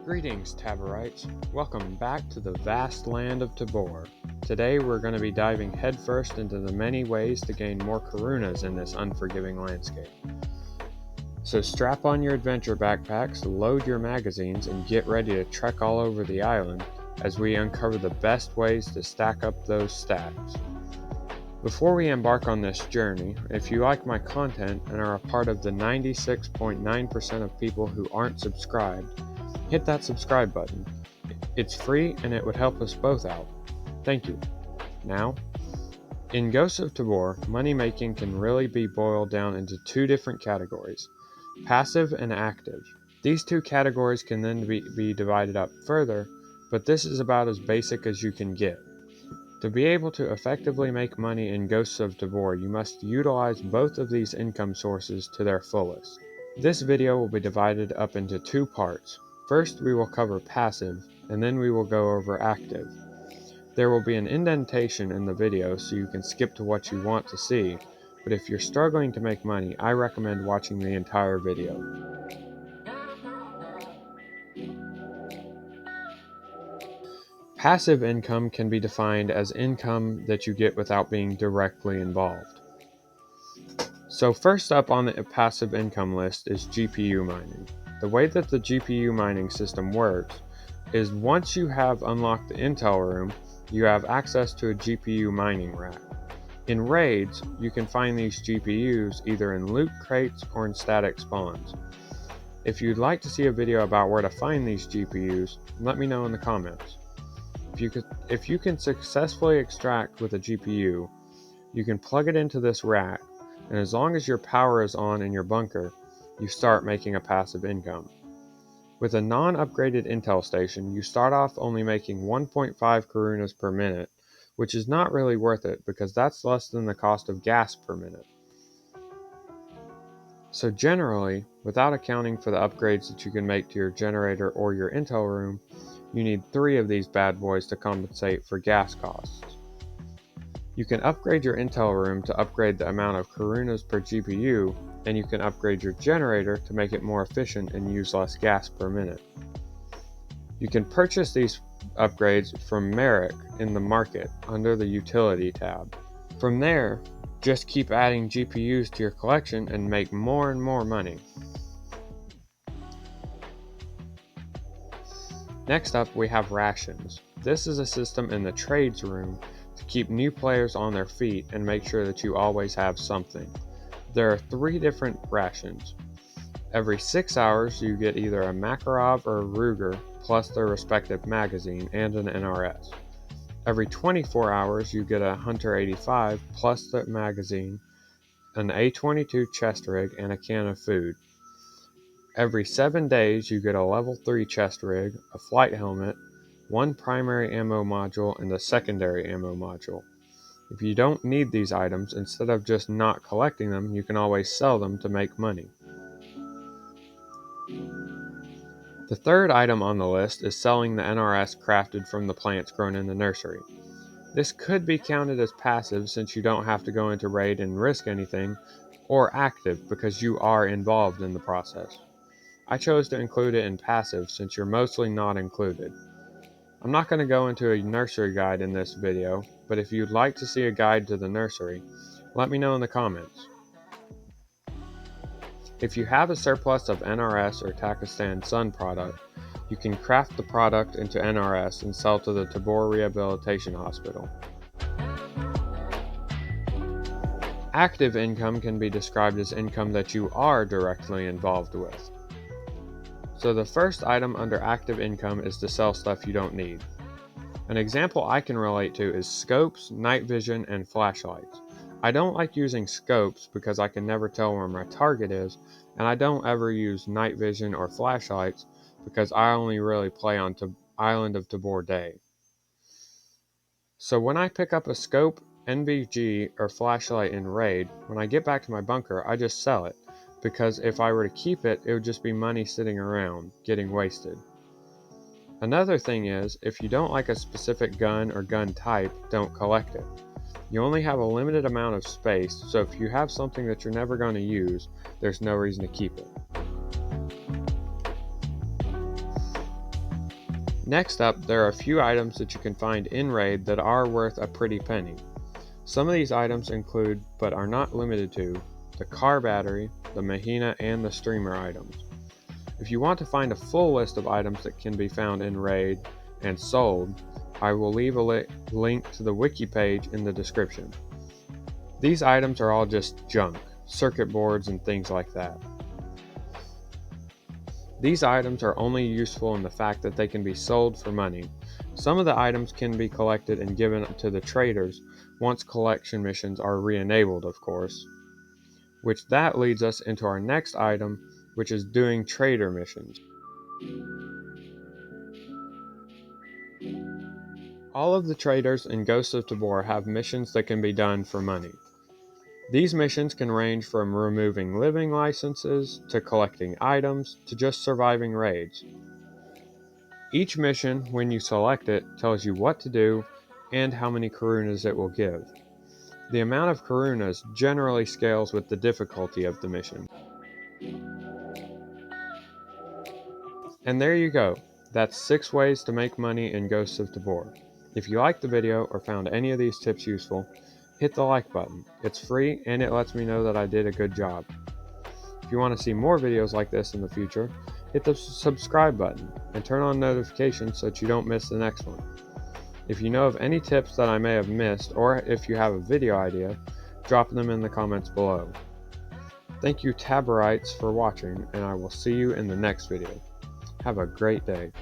Greetings, Taborites. Welcome back to the vast land of Tabor. Today we're going to be diving headfirst into the many ways to gain more karunas in this unforgiving landscape. So strap on your adventure backpacks, load your magazines, and get ready to trek all over the island as we uncover the best ways to stack up those stacks. Before we embark on this journey, if you like my content and are a part of the 96.9% of people who aren't subscribed, hit that subscribe button. It's free and it would help us both out. Thank you. Now, in Ghosts of Tabor, money making can really be boiled down into two different categories, passive and active. These two categories can then be divided up further, but this is about as basic as you can get. To be able to effectively make money in Ghosts of Tabor, you must utilize both of these income sources to their fullest. This video will be divided up into two parts. First, we will cover passive, and then we will go over active. There will be an indentation in the video so you can skip to what you want to see, but if you're struggling to make money, I recommend watching the entire video. Passive income can be defined as income that you get without being directly involved. So first up on the passive income list is GPU mining. The way that the GPU mining system works is once you have unlocked the intel room, you have access to a GPU mining rack. In raids, you can find these GPUs either in loot crates or in static spawns. If you'd like to see a video about where to find these GPUs, let me know in the comments. If you can successfully extract with a GPU, you can plug it into this rack, and as long as your power is on in your bunker, you start making a passive income. With a non-upgraded intel station, you start off only making 1.5 karunas per minute, which is not really worth it because that's less than the cost of gas per minute. So generally, without accounting for the upgrades that you can make to your generator or your intel room, you need 3 of these bad boys to compensate for gas costs. You can upgrade your intel room to upgrade the amount of karunas per GPU, and you can upgrade your generator to make it more efficient and use less gas per minute. You can purchase these upgrades from Merrick in the market under the Utility tab. From there, just keep adding GPUs to your collection and make more and more money. Next up, we have rations. This is a system in the trades room to keep new players on their feet and make sure that you always have something. There are 3 different rations. Every 6 hours you get either a Makarov or a Ruger plus their respective magazine and an NRS. Every 24 hours you get a Hunter 85 plus the magazine, an A22 chest rig, and a can of food. Every 7 days you get a level 3 chest rig, a flight helmet, 1 primary ammo module, and a secondary ammo module. If you don't need these items, instead of just not collecting them, you can always sell them to make money. The third item on the list is selling the NRS crafted from the plants grown in the nursery. This could be counted as passive since you don't have to go into raid and risk anything, or active because you are involved in the process. I chose to include it in passive since you're mostly not included. I'm not going to go into a nursery guide in this video, but if you'd like to see a guide to the nursery, let me know in the comments. If you have a surplus of NRS or Takistan Sun product, you can craft the product into NRS and sell to the Tabor Rehabilitation Hospital. Active income can be described as income that you are directly involved with. So the first item under active income is to sell stuff you don't need. An example I can relate to is scopes, night vision, and flashlights. I don't like using scopes because I can never tell where my target is, and I don't ever use night vision or flashlights because I only really play on Island of Tabor Day. So when I pick up a scope, NVG, or flashlight in raid, when I get back to my bunker, I just sell it, because if I were to keep it, it would just be money sitting around, getting wasted. Another thing is, if you don't like a specific gun or gun type, don't collect it. You only have a limited amount of space, so if you have something that you're never going to use, there's no reason to keep it. Next up, there are a few items that you can find in Raid that are worth a pretty penny. Some of these items include, but are not limited to, the car battery, the Mahina, and the streamer items. If you want to find a full list of items that can be found in Raid and sold, I will leave a link to the wiki page in the description. These items are all just junk, circuit boards and things like that. These items are only useful in the fact that they can be sold for money. Some of the items can be collected and given to the traders once collection missions are re-enabled, of course. Which that leads us into our next item, which is doing trader missions. All of the traders in Ghosts of Tabor have missions that can be done for money. These missions can range from removing living licenses, to collecting items, to just surviving raids. Each mission, when you select it, tells you what to do and how many karunas it will give. The amount of karunas generally scales with the difficulty of the mission. And there you go. That's 6 ways to make money in Ghosts of Tabor. If you liked the video or found any of these tips useful, hit the like button. It's free and it lets me know that I did a good job. If you want to see more videos like this in the future, hit the subscribe button and turn on notifications so that you don't miss the next one. If you know of any tips that I may have missed, or if you have a video idea, drop them in the comments below. Thank you Taborites for watching, and I will see you in the next video. Have a great day.